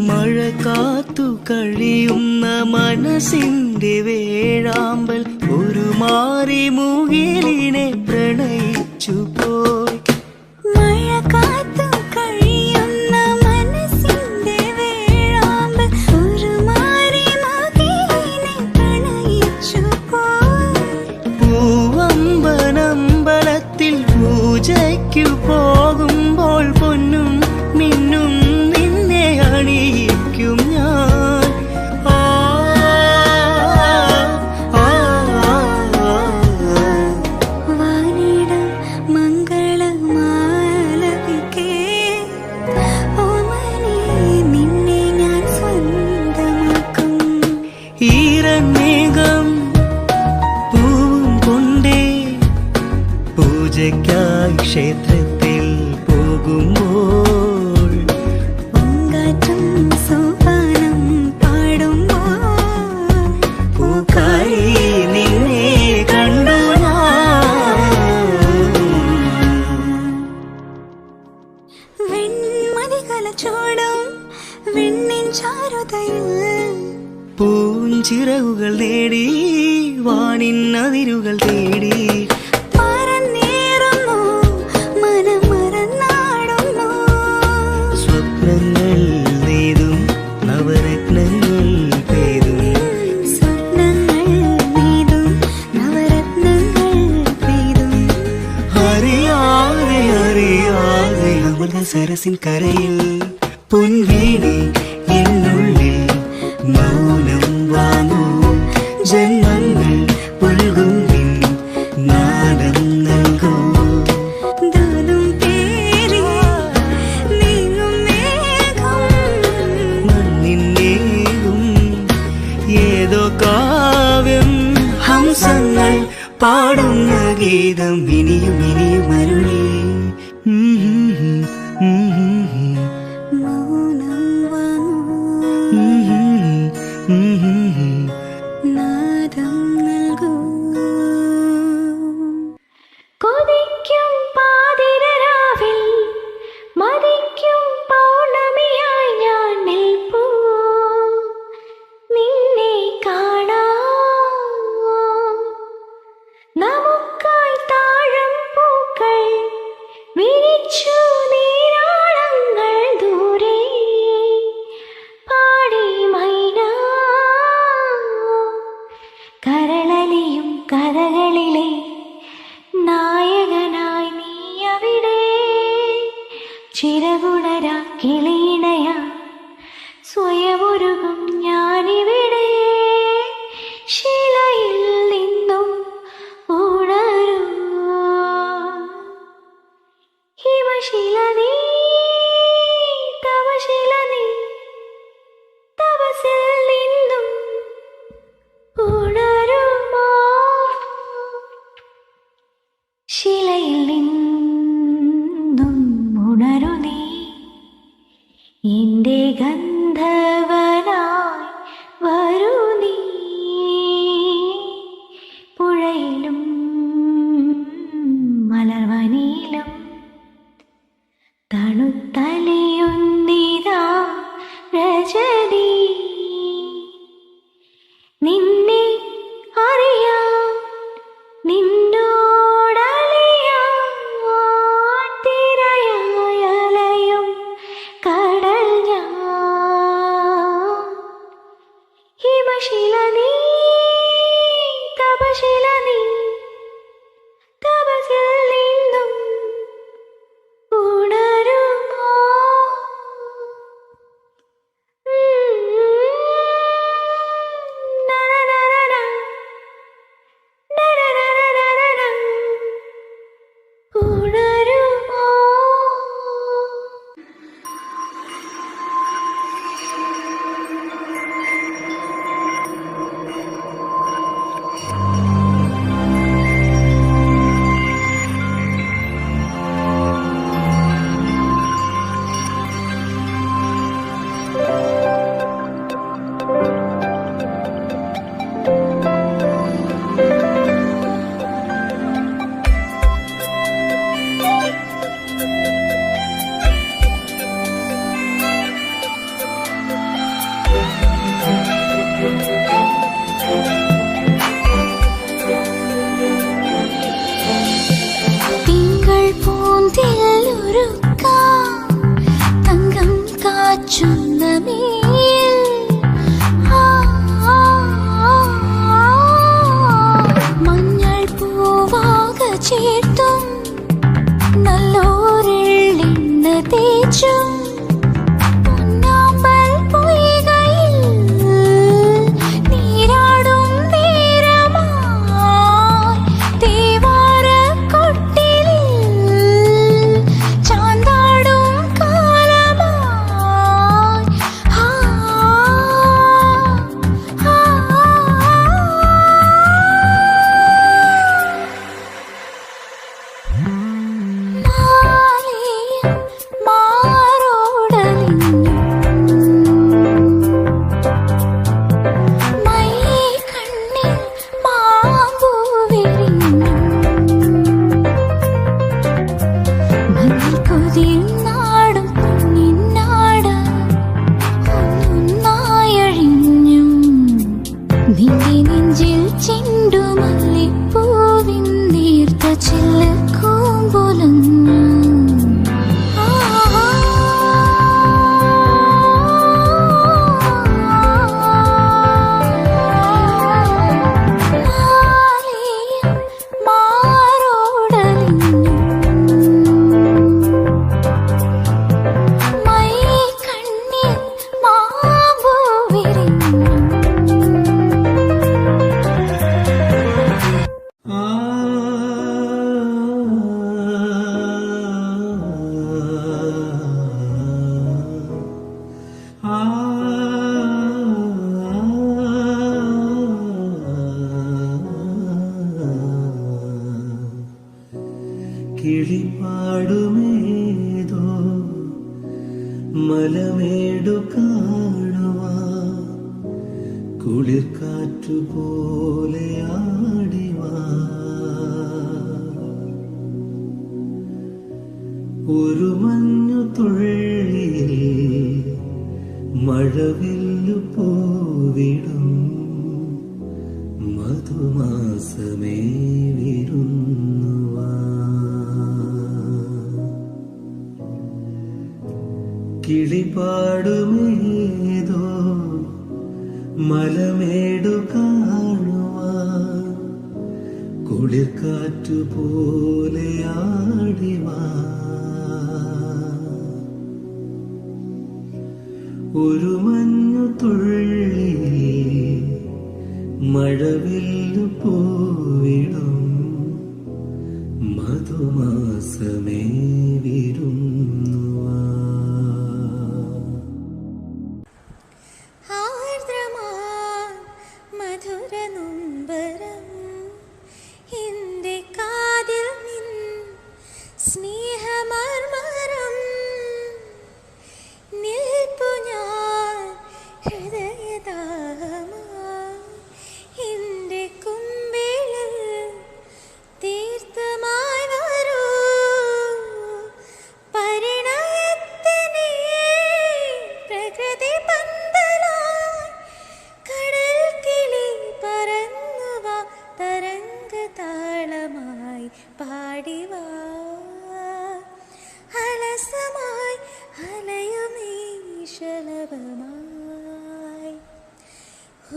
മഴ കാത്തു കഴിയുന്ന മനസ്സിന്റെ വേഴാമ്പൽ ഒരു മാറി മുകിലിനെ പ്രണയിച്ചു പോയി. മഴ കാത്തു കഴിയുന്ന മനസ്സിന്റെ വേഴാമ്പൽ ഒരു മാറി മുകിലിനെ പ്രണയിച്ചു പോയി. പൂവമ്പനമ്പലത്തിൽ പൂജയ്ക്കു പോകുമ്പോൾ പൊന്നും മിന്നും നിന്നെ അണിയിക്കും ഞാൻ. വാനിട മംഗളമാലപിക്കേ ഓമനേ നിന്നെ ഞാൻ സ്വന്തമാക്കും. ഈരമേഘം പൂവും കൊണ്ടേ പൂജയ്ക്കായി ക്ഷേത്രത്തിൽ പോകുമ്പോൾ പൂങ്കാറ്റും സോപാനം പാടുമ്പോൾ പൂക്കായി നിന്നെ കണ്ടു വെൺമതികല ചോടും വെണ്ണിൻ ചാരുതയിൽ പൂഞ്ചിറകുകൾ നേടി വാനിൻ അതിരുകൾ തേടി പറന്നേറുന്നു മനം മറന്നാടുന്നു. സ്വപ്നങ്ങൾ നെയ്തും നവരത്നങ്ങൾ പെയ്തും സ്വപ്നങ്ങൾ നെയ്തും നവരത്നങ്ങൾ പെയ്തും അറിയാതെ അറിയാതെ അമൃത സരസിൻ കരയിൽ പൊൻവീണി എന്നുള്ളിൽ മൗനം വാങ്ങൂ. ജന്മങ്ങൾ പുൽകും നാദം നൽകൂ. ദൂതും പേരി നീങ്ങും മേഘം മണ്ണിന്നേകും ഏതോ കാവ്യം ഹംസങ്ങൾ പാടുന്ന ഗീതം ഇനിയും ഇനിയും അരുളി. മൗനം വാങ്ങൂ നാദം നൽകൂ. കൊതിക്കും പാതിരരാവിൽ മതിക്കും പൗർണമിയായി ഞാൻ നിൽപ്പൂ. നിന്നെ കാണാം നമുക്കായി താഴം പൂക്കൾ വിരിച്ചു നീരാളങ്ങൾ ദൂരെ പാടി മൈന കരളലിയും കഥകളിലെ നായകനായി നീ അവിടെ ചിറകുണരാ കിളിയിണയ സ്വയമുരുകും ഞാനിവിടെ. ശിലയിൽ നിന്നും ഉണരൂ ഹിമശില നീ തവശില നീ തപസിൽ നിന്നും ഉണരുമോ. ശിലയിൽ നിന്നും ഉണരു നീ എന്റെ ഗന്ധർവനായി വരൂ നീ. പുഴയിലും മലർവനിയിലും തണുത്തലിയുന്നിതാ രജനി. നിന്നെ അറിയാം നിന്നോടലിയാൻ തിരയായി അലയും കടൽ ഞാൻ. ഹിമശില നീ തപശില നീ തപസിൽ നിന്നും ഉണരുമോ. ഉണരുമോ. നെഞ്ചിൽ ചെണ്ടുമല്ലിപ്പൂവിൻ നീർത്ത ചില്ലക്കൂമ്പൊലഞ്ഞു. കിളിപാടുമേതോ മലമേടു കാണുവാ കുളിർക്കാറ്റുപോലെ ആടിവാ ഒരു മഞ്ഞു തുള്ളിയിൽ മഴവില്ലു പൂവിടും മധുമാസമേ വിരുന്നുവാ. കിളിപാടുമേതോ മലമേടു കാണുവാൻ കുളിർക്കാറ്റുപോലെ ആടിവാ ഒരു മഞ്ഞു തുള്ളി മഴവില്ലു പൂവിടും മധുമാസമേ വിരുന്നുവാ.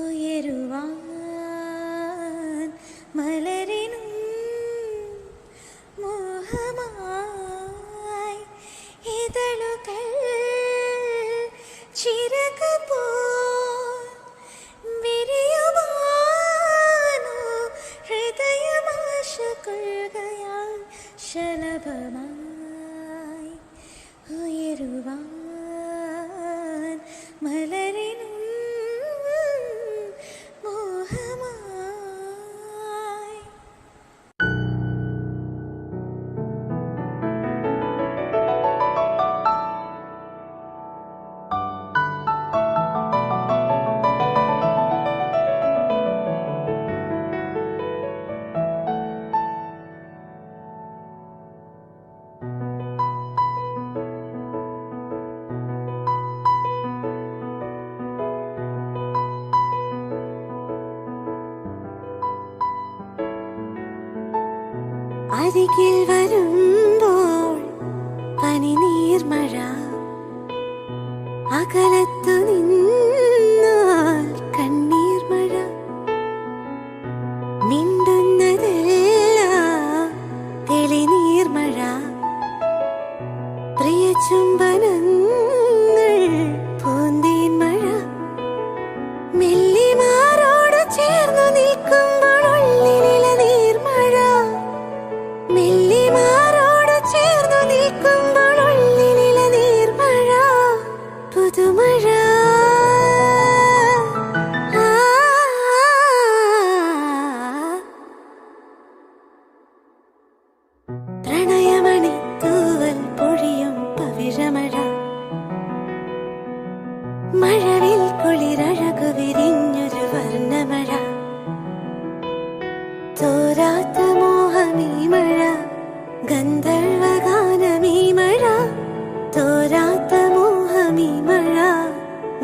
ഉയരുവാൻ മലരിനും മോഹമായി ഇതളുകൾ ചിറകുപോൽ വിരിയുവാനോ ഹൃദയമാശ കൊള്ളുകയാൽ ശലഭമായി ഉയരുവാൻ മലരിനും മോഹമായി. അരികിൽ വരുമ്പോൾ പനിനീർമഴ, അകലത്തു നിന്നാൽ കണ്ണീർമഴ, മിണ്ടുന്നതെല്ലാം തെളിനീർമഴ, പ്രിയ ചുംബനങ്ങൾ പൂന്തേൻമഴ, മെല്ലിമാരോട് ചേർന്നു നിൽക്കുമ്പോൾ ഉള്ളിലെ നീർമഴ, മെല്ലിമാരോട് ചേർന്നു നിൽക്കുമ്പോൾ ഉള്ളിലെ നീർമഴ, പുതുമഴ. പ്രണയമണി തൂവൽ പൊഴിയും പവിഴമഴ, മഴവിൽ കുളിരഴകു വിരിഞ്ഞൊരു വർണ്ണമഴ, തോരാത്ത മോഹമീ മഴ, ഗന്ധർവഗാനമീ മഴ, തോരാത്ത മോഹമീ മഴ,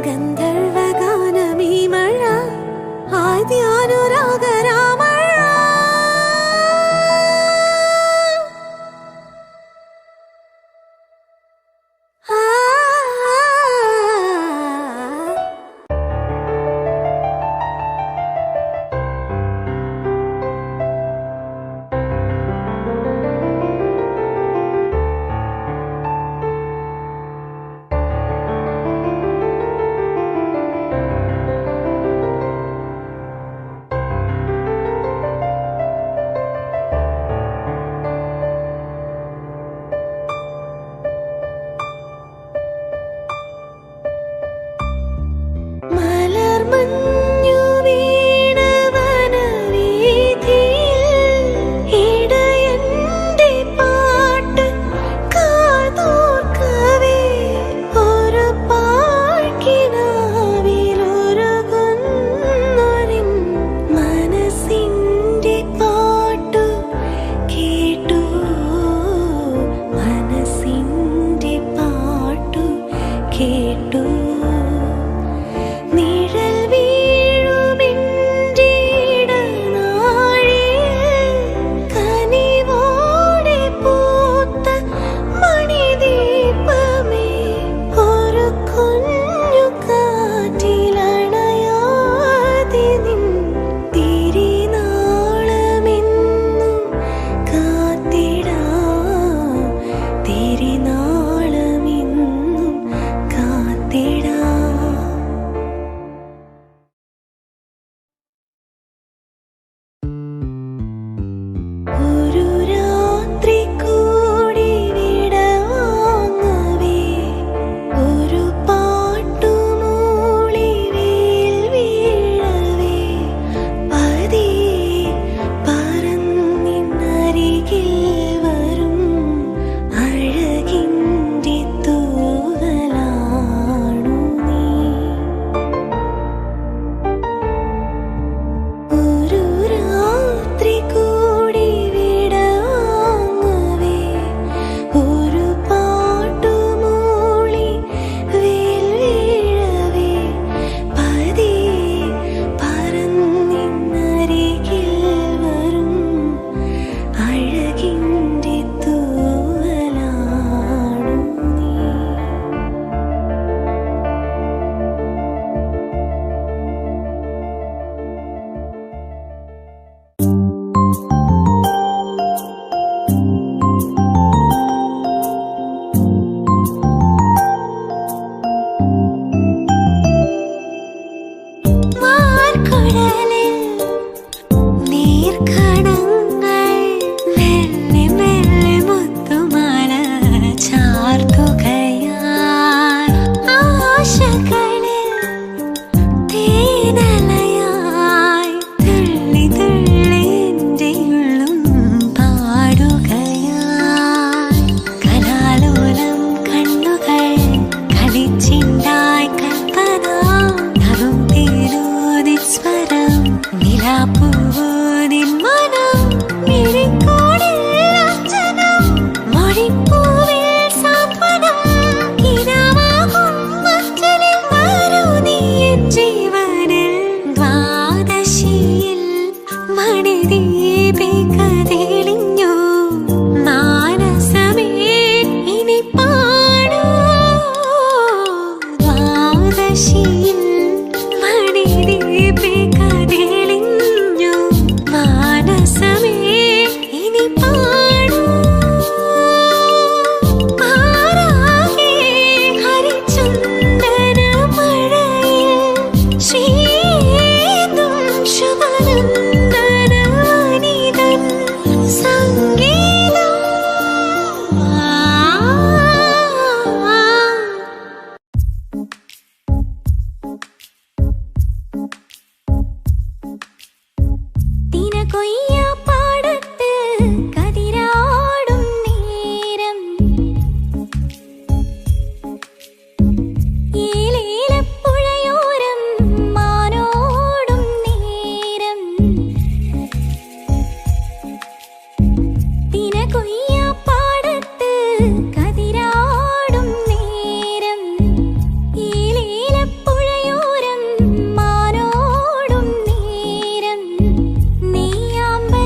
ഗന്ധർവഗാനമീ മഴ, ആദ്യാനുരാ അരികിൽ വരും അഴകിൻ്റെ തൂവലാടും നീ. വാർക്കുഴലിൽ നീർക്കണങ്ങൾ മെല്ലെ മെല്ലെ മുത്തുമാല ചാർത്തുകയാൽ ആശകളിൽ തേനലയായി തുള്ളി തുള്ളി എൻ്റെ ഉള്ളും പാടുകയാൽ കലാലോലം കണ്ണുകൾ കളിച്ചിണ്ടായി കൽപ്പന നറും തേനൂതി സ്വരം നിലാപ്പൂവിൻ മനം മിഴിക്കോടിൽ അഞ്ജനം മൊഴിപ്പൂവിൽ സാന്ത്വനം കിനാവാകും മഞ്ചലിൽ വരൂ നീ എൻ ജീവനിൽ. ദ്വാദശിയിൽ മണിദീപിക തെളിഞ്ഞു മാനസമേ ഇനി പാടൂ. ദ്വാദശിയിൽ മണിദീപിക തെളിഞ്ഞു മാനസമേ ഇനി പാടൂ. ആരാകെ ഹരിചന്ദന മഴയിൽ ശ്രീയേന്ദും ശുഭനന്ദന വനിതൻ സംഗീതം. തിനകൊയ്യാപ്പാടത്ത് കതിരാടും നേരം ഏലേലപ്പുഴയോരം മാനോടും നേരം തിനകൊയ്യാപ്പാടത്ത് കതിരാടും നേരം ഏലേലപ്പുഴയോരം മാനോടും നേരം നെയ്യാമ്പൽ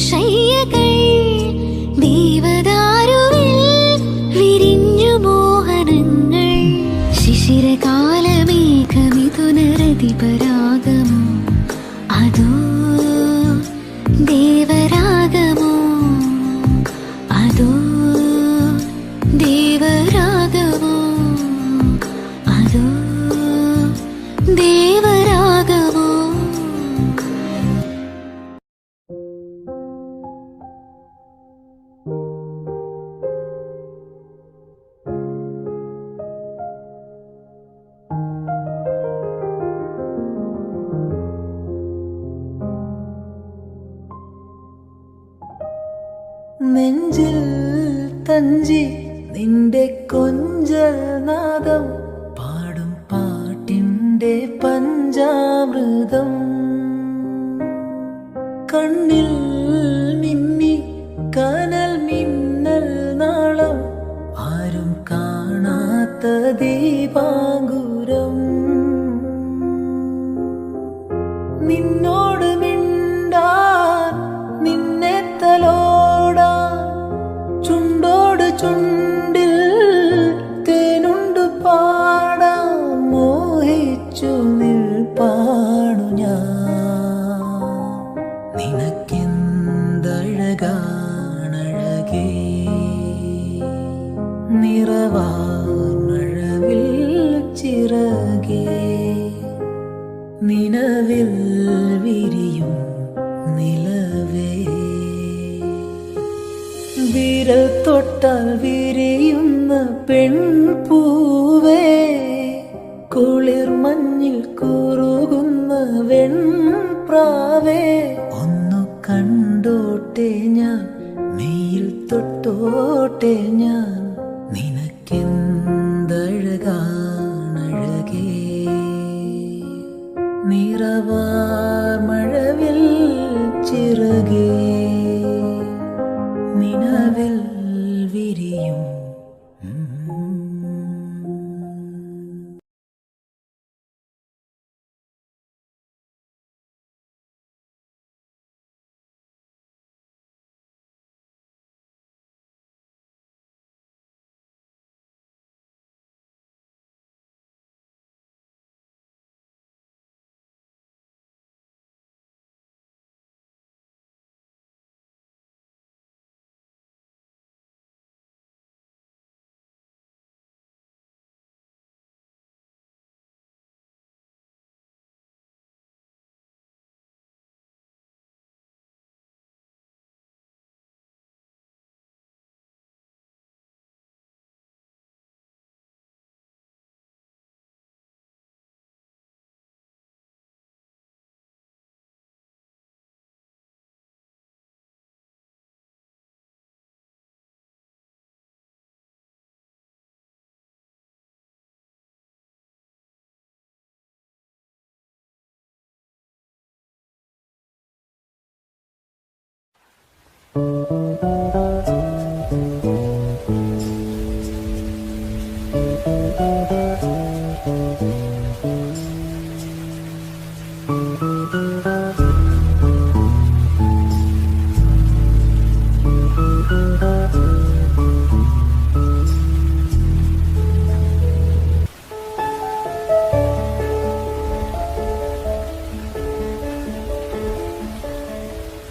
ശയ്യകൾ ദേവദാരുവിൽ വിരിഞ്ഞു മോഹനങ്ങൾ ശിശിരകാലമേഘമിഥുനരതിപരാഗമോ അതോ ദേവരാഗമോ അതോ ദേവരാഗമോ അതോ ദേവരാഗമോ. നെഞ്ചിൽ തഞ്ചി നിന്റെ കൊഞ്ചൽ നാദം പാടും പാട്ടിൻ്റെ പഞ്ചാമൃതം കണ്ണിൽ മിന്നി കനൽ മിന്നൽ നാളം ആരും കാണാത്ത ദീപാങ്കുരം നിന്നോട് മിണ്ടാൻ നിന്നെ തലോടാൻ ചുണ്ടോട് ചുണ്ടിൽ തേനുണ്ടു പാടാൻ മോഹിച്ചു നിൽപ്പാണു ഞാൻ നിനക്കെന്തഴകാണഴകേ നിറവാർമഴവിൽ ചിറകേ നിലവിൽ വിരിയും നിലവേ വിരൽ തൊട്ടാൽ വിരിയുന്ന പെൺപൂവേ കുളിർ മഞ്ഞിൽ കുറുകുന്ന വെൺപ്രാവേ ഒന്നു കണ്ടോട്ടെ ഞാൻ മെയ്യിൽ തൊട്ടോട്ടെ ഞാൻ നിനക്കെന്തഴകാണഴകേ നിറവാർമഴവിൽ ചിറകേ നിലവിൽ വിരിയും.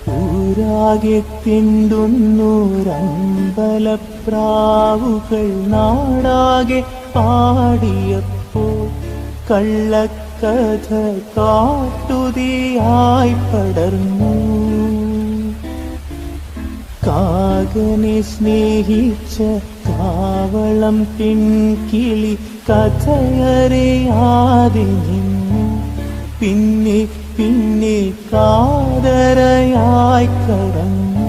ൂരാകെ തിണ്ടുന്നൂരമ്പലപ്രാവുകൾ നാടാകെ പാടിയപ്പോൾ കള്ളക്കഥ കാട്ടുതീയായി പടർന്നു. കാകനെ സ്നേഹിച്ച കാവളം പെൺകിളി കഥയറിയാതെ നിന്നു. പിന്നെ പിന്നെ കാതരയായി കടന്നു.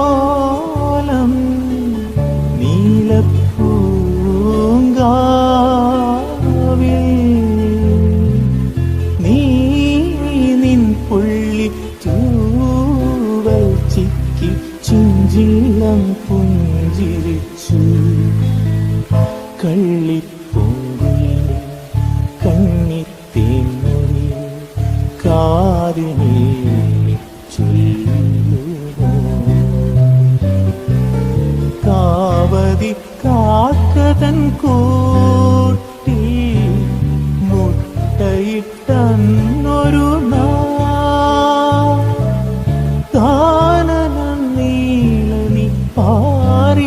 ആലോലം നീലപ്പൂങ്കാവിൽ നീ നിൻ പുള്ളി തൂവൽ ചിക്കി ചിഞ്ചിലം പുഞ്ചിരിച്ചു. കള്ളിപ്പൂങ്കുയിൽ കണ്ണിത്തേൻമൊഴിയിൽ കാതിനെ ചൊല്ലുമോ കാവതി കാക്കതൻ കൂട്ടി മുട്ടയിട്ടന്നൊരു നീളനി പാറിപ്പറന്നൊരു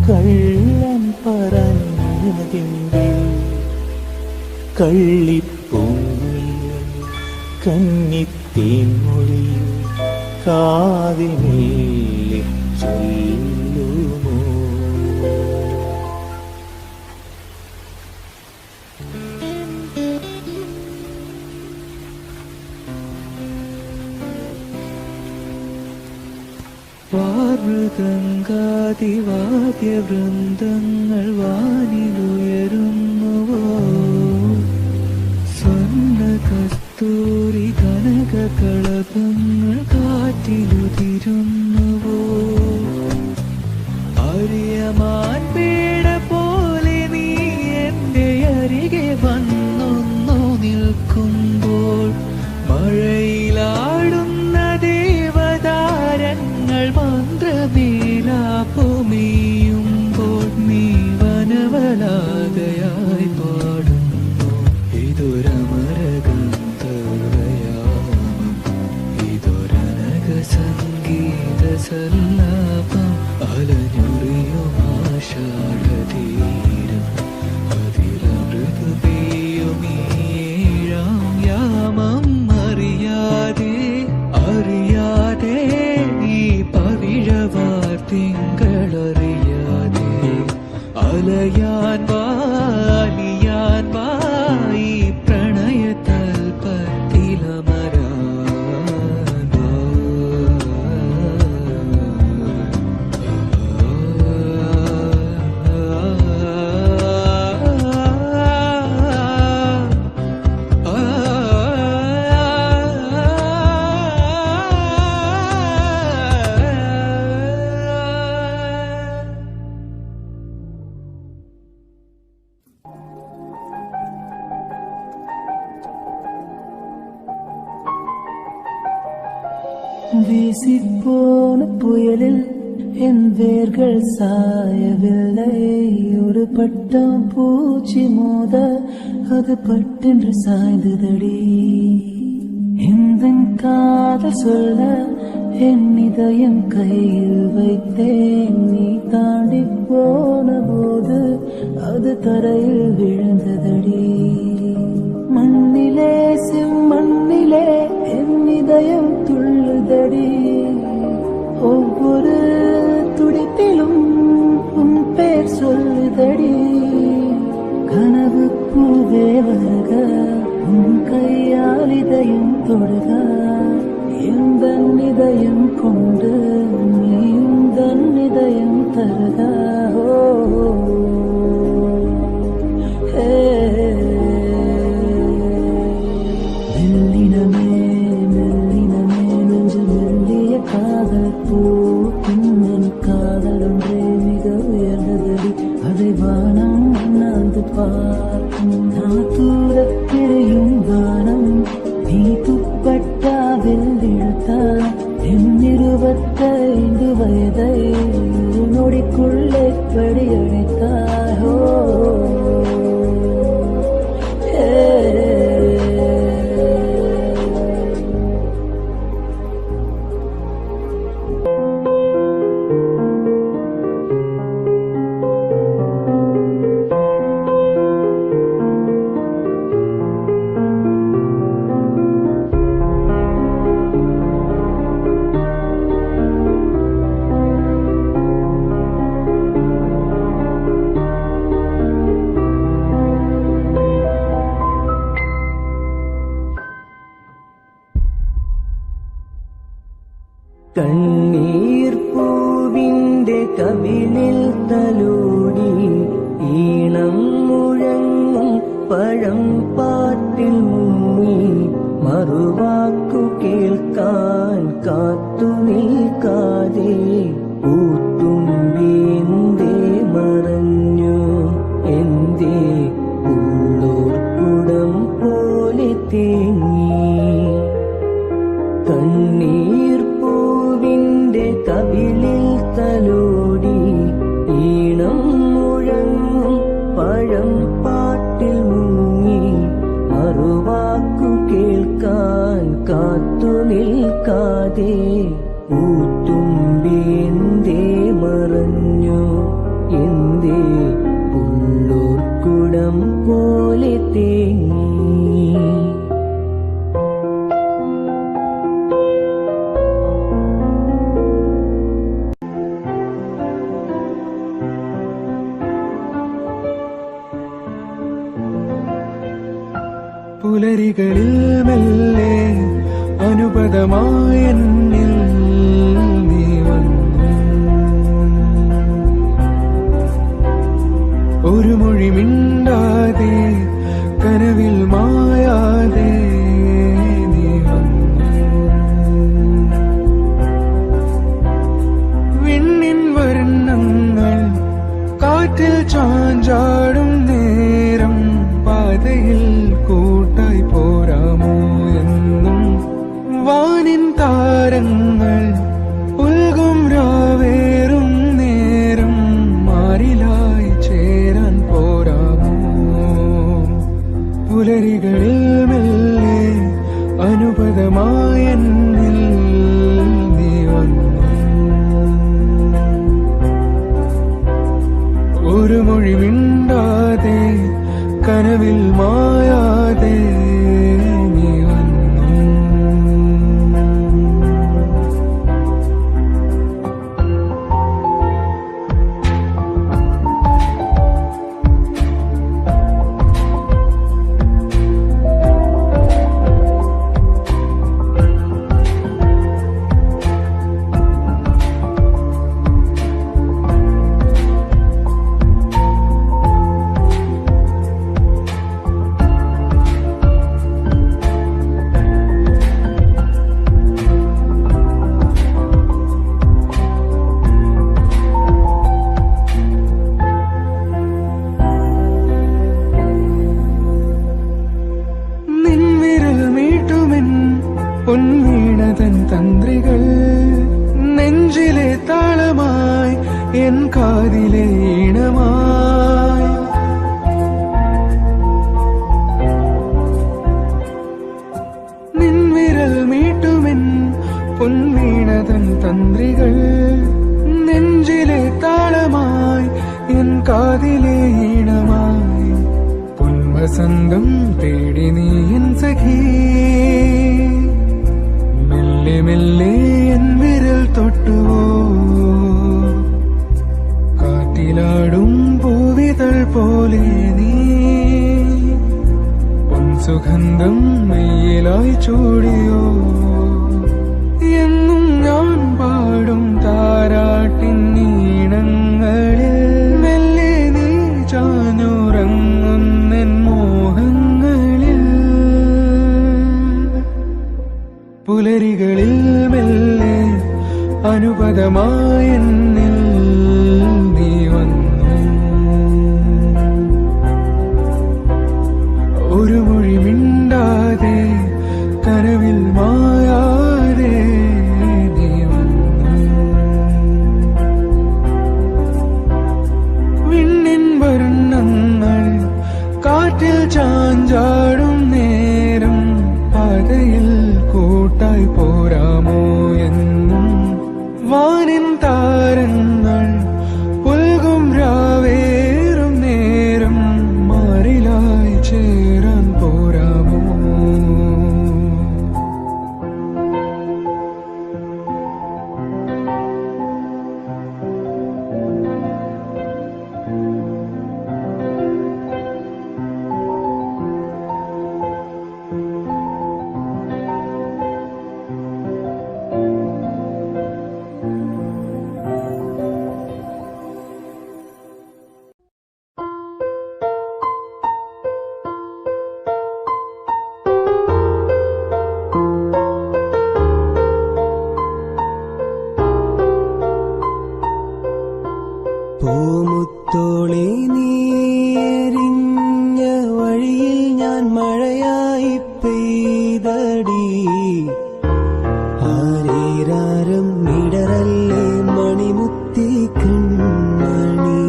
കള്ളൻ പറഞ്ഞതിൻ്റെ കള്ളിപ്പൂങ്ങിയ കന്നിത്തേൻമൊഴിയിൽ കാതിനേലെ ചൊല്ലുമോ വാദ്യവൃന്ദങ്ങൾ വാനിലുയരുന്നുവോ സ്വർണ്ണ കസ്തൂരി കനക കളഭങ്ങൾ കാറ്റിലുതിരുന്നുവോ അറിയമാൻ പേട പോലെ നീ എന്റെ അരികെ വന്നൊന്നു നിൽക്കുമ്പോൾ മഴയിലാടുന്ന ദേവതാരങ്ങൾ മന്ത്രമേലാപ്പുമെയ്യുമ്പോൾ നീ വനവലാകയായി പാടുന്നു ഇതൊരമരഗന്ധർവയാമം ഇതൊരനക സംഗീത സല്ലാപം അലഞ്ഞുറിയും ആഷാഢതീരം അതിലമൃത് പെയ്യുമീഴാം യാമം അറിയാതെ അറിയാതെ ഈ പവിഴവാർ തിങ്കളറിയാതെ അലയാൻ വാലിയാൻ വായി പ്രണയതൽപത്തിലമരാൻ வீசிப்போன புயலில் என் வேர்கள் சாயவில்லை ஒரு பட்டம் பூச்சி மோத அது பட்டென்று சாய்ந்ததடி இந்த காதல் சொல்ல என் இதயம் கையில் வைத்தேன் நீ தாண்டி போன போது அது தரையில் விழுந்ததடி மண்ணிலே செம்மண்ணிலே என் இதயம் துள்ளுதடி ஒவ்வொரு துடிப்பிலும் உன் பேர் சொல்லுதடி கனவு பூவே வருக உன் கையால் இதயம் தொடுக எந்த இதயம் கொண்டு நீ உந்தன் இதயம் தருக மெல்லினமே மெல்லினமே நெஞ்சு மெல்லிய காதல் பூ பின்னன் காதல் ஒன்றே மிக உயர்ந்ததடி அதை வானம் அண்ணாந்து பார்க்கும் நான் தூரத்திரையும் வானம் நீ துப்பட்டா வெள்ளிழுத்தா என் 25 வயதை ஒரு நொடிக்குள்ளே படியடைத்தாயோ കണ്ണീർ പൂവിന്റെ കവിളിൽ തലോടി ഈണം മുഴങ്ങും പഴം പാട്ടിൽ മുങ്ങി മറുവാക്കു കേൾക്കാൻ കാത്തു നിൽക്കാതെ പൂത്തുമ്പേന്തേ മറഞ്ഞു എന്തേ ഉള്ളോർക്കുടം പോലെ തേ തേങ്ങി കണ്ണീർ പൂവിൻ്റെ കവിളിൽ തലോടി ഈണം മുഴങ്ങും പഴം പാട്ടിൽ മുങ്ങി മറുവാക്കു കേൾക്കാൻ കാത്തു നിൽക്കാതെ പൂത്തുമ്പി എന്തേ മറഞ്ഞു എന്തേ പുള്ളൂർക്കുടം പോലെ തേങ്ങി പുലരികളിൽ മെല്ലെ അനുപദമായ എന്നിൽ നീ വന്നു ഒരു മൊഴി മിണ്ടാതെ കനവിൽ മായാതെ നീ വന്നു വിണ്ണിൻ വർണ്ണങ്ങൾ കാറ്റിൽ ചാഞ്ചാടും നേരം പാതയിൽ കൂട്ടായി പോരാമോ എന്നും വാനിൻ താരങ്ങൾ ഉൽകും രാവേറും നേരം മാറിലായി ചേരാൻ പോരാമോ പുലരികളിൽ മെല്ലെ അനുപദമായ എന്നിൽ നീ വന്നു ഒരു മൊഴി മിണ്ടാതെ കനവിൽ മായാതെ നീ വന്നു പൊൻവീണതൻ തന്ത്രികൾ നെഞ്ചിലെ താളമായി എൻ കാതിലെ ഈണമായി നിൻവിരൽ മീട്ടുമെൻ പൊൻവീണതൻ തന്ത്രികൾ നെഞ്ചിലെ താളമായി എൻ കാതിലെ ഈണമായി പൊൻവസന്തം തേടി നീ എൻ സഖീ മെല്ലെ മെല്ലെ എൻ വിരൽ തൊട്ടുവോ കാറ്റിലാടും പൂവിതൾ പോലെ നീ പൊൻസുഗന്ധം മെയ്യിലായി ചൂടിയോ എന്നും ഞാൻ പാടും താരാട്ടിൻ ഈണങ്ങളിൽ മെല്ലെ നീ ചാഞ്ഞുറങ്ങുന്നെൻ മോഹങ്ങളിൽ പുലരികളിൽ മെല്ലെ അനുപദമായ എന്നിൽ നീ വന്നു ഒരു മൊഴി മിണ്ടാതെ കനവിൽ മായാതെ നീ വന്നു വിണ്ണിൻ വർണ്ണങ്ങൾ കാറ്റിൽ ചാഞ്ചാടും നേരം പാതയിൽ കൂട്ടായി പോരാമോ എന്നും വാനിൻ താരങ്ങൾ പുൽകും രാവേറും നേരം മാറിലായി ചേരാൻ പോരാമോ പെയ്തടി ആരേരാരം മിടറല്ലേ മണിമുത്തി കൺമണി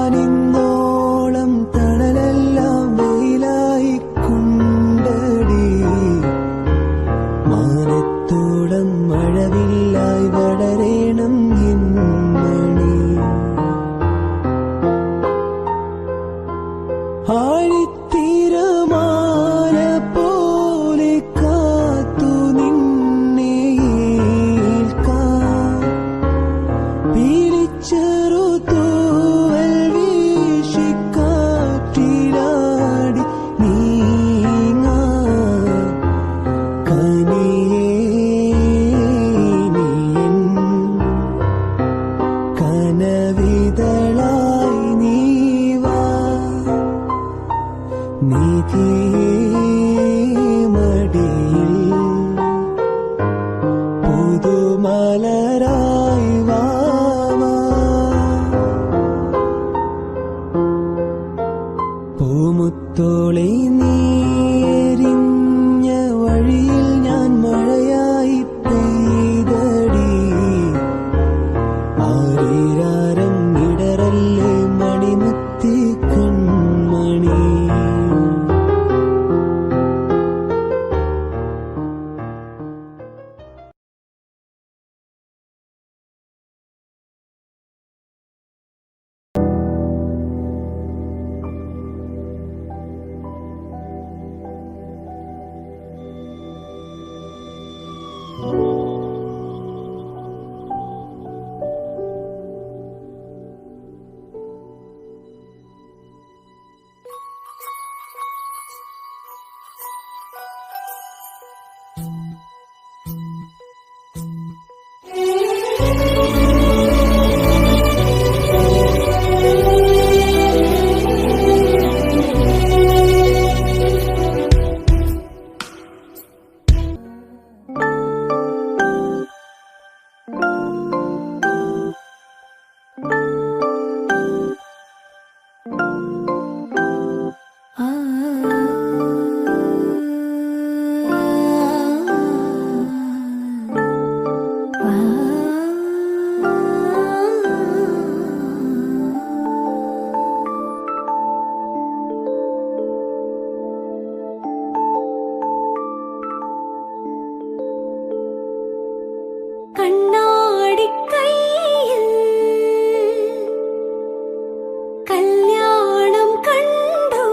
മാറത്തുറക്കാനിന്നോളം തണലെല്ലാം വെയിലായി കൊണ്ടടി മാനത്തോളം മഴവില്ലായി വളരേണം മണി ആഴിത്തീരമാല പോലെ കാത്തു നിന്നെ ഏൽക്കാൻ പീലിച്ചെറു തൂവൽ വീശിക്കാറ്റിലാടി നീങ്ങാൻ കനിയേ നീയൻ കനവിതളായി നീവാ നിധിയേ മടിയിൽ പുതുമലരായി വാവാ പൂമുത്തോളെ നീരിഞ്ഞ വഴിയിൽ ഞാൻ മഴയായി പെയ്തടി ആരീരാരം ഇടറല്ലേ മണിമുത്തി കൺമണി കല്യാണം കണ്ടു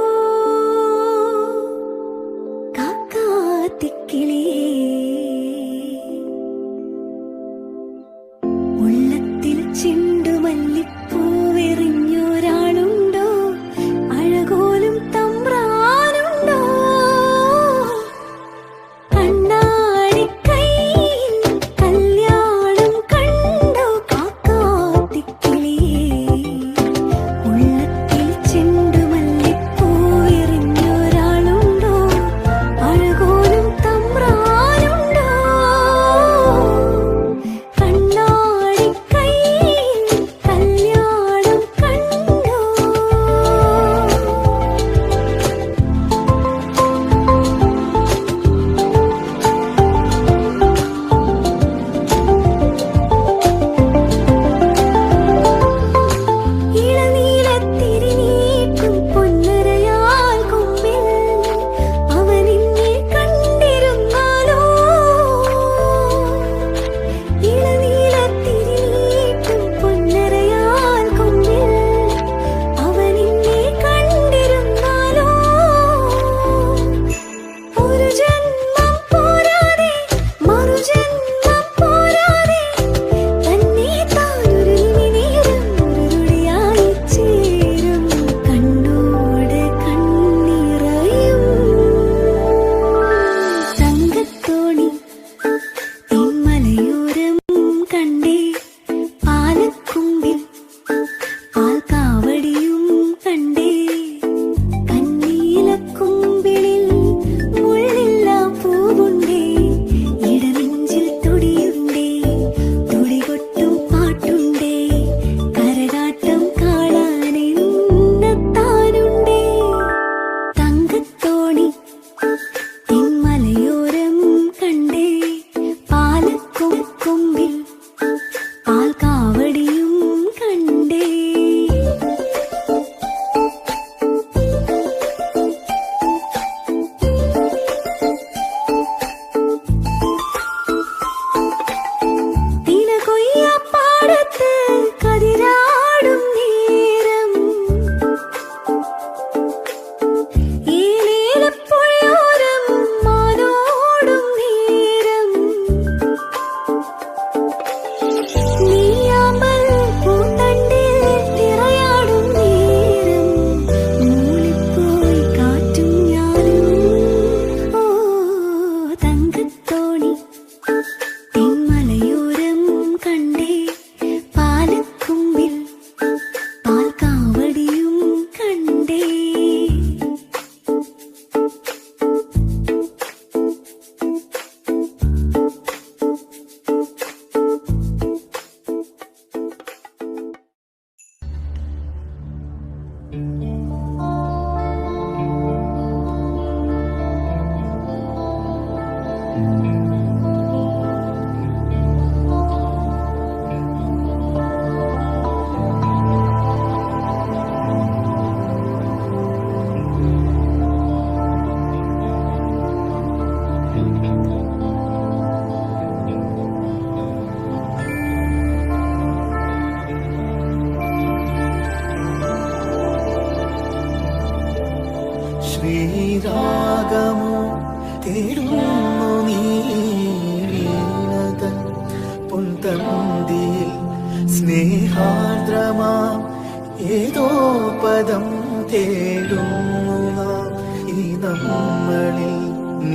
ശ്രീരാഗമോ തേടുന്നു നീ വീണതൻ പൊൻതന്തിയിൽ സ്നേഹാർദ്രമാം ഏതോ പദം തേടുന്നു നാം ഈ നമ്മളിൽ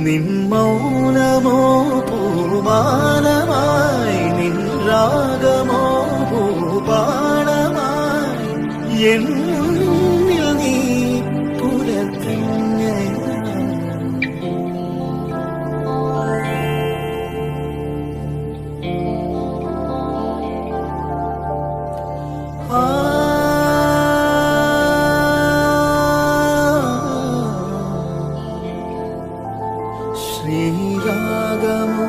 നിൻ മൗനമോ പൂമാലമായി നിൻ രാഗമോ ഭൂപാളമായി എന്നിൽ നീ പുലർക്കഞ്ഞ ശ്രീരാഗമോ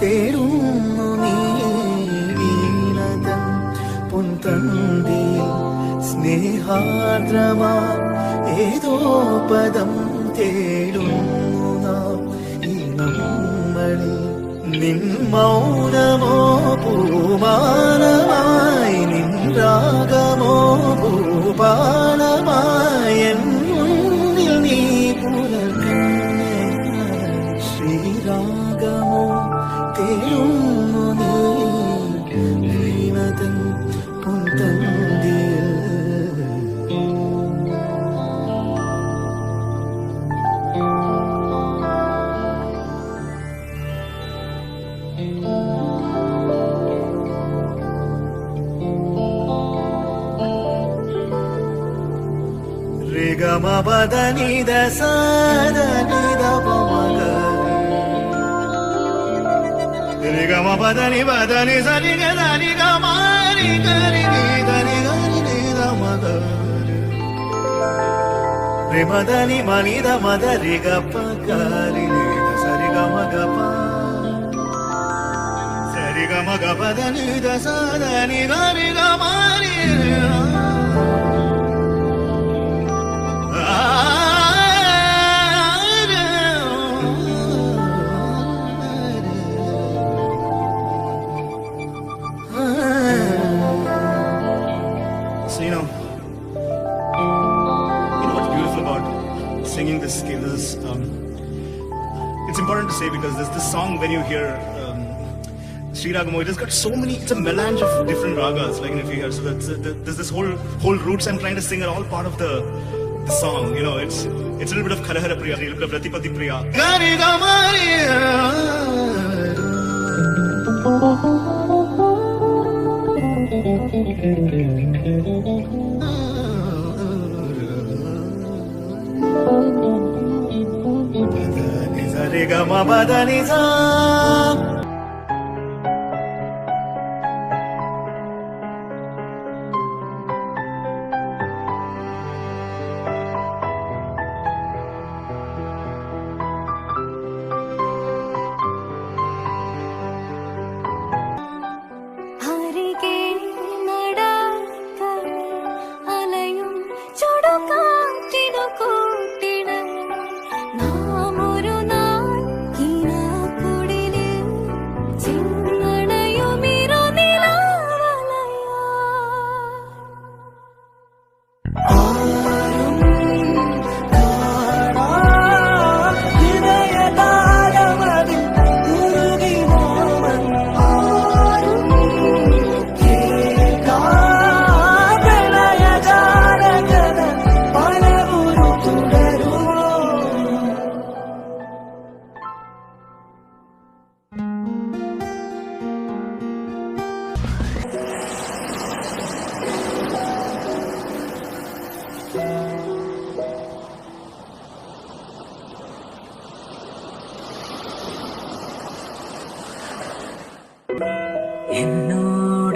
തേടുന്നു നീ വീണതൻ പൊൻതന്തിയിൽ സ്നേഹാർദ്രമാ ഏതോ പദം തേടുന്നു നാം ഈ നമ്മളിൽ നിൻ മൗനമോ പൂമാലമായി നിൻ രാഗമോ ഭൂപാലമായി എന്നിൽ നീ പുലർക്കഞ്ഞ ശ്രീരാഗമോ തേടുന്നു നീ വീണതൻ പൊൻതന്തിയിൽ രിഗമ പദനിദ സദനിദ പമഗ രിഗമ പദനി പദനി സരിഗ സരിഗ മാരി ഗരി ധനി ഗരി നിദ മഗ രിമദനി മനിദ മദ രിഗ പഗരി നിദ സരിഗ മഗ പ സരിഗ മഗ പദനി ദ സദനി ഗരി ഗ മാരി So you know what's beautiful about singing this it's important to say because there's this song when you hear Sri Ragamo, it has got so many, it's a melange of different ragas, like if you hear, so there's this whole roots I'm trying to sing are all part of the song, you know, it's a little bit of Kharahara Priya, a little bit of Ratipati Priya. Gari Gamariya. Badani Gama Badani Sa.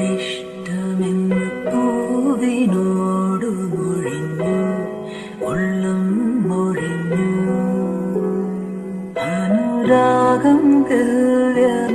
എന്നോടിഷ്ടമെന്ന് പൂവിനോടു മൊഴിഞ്ഞു ഉള്ളം മൊഴിഞ്ഞു അനുരാഗം കല്യാണം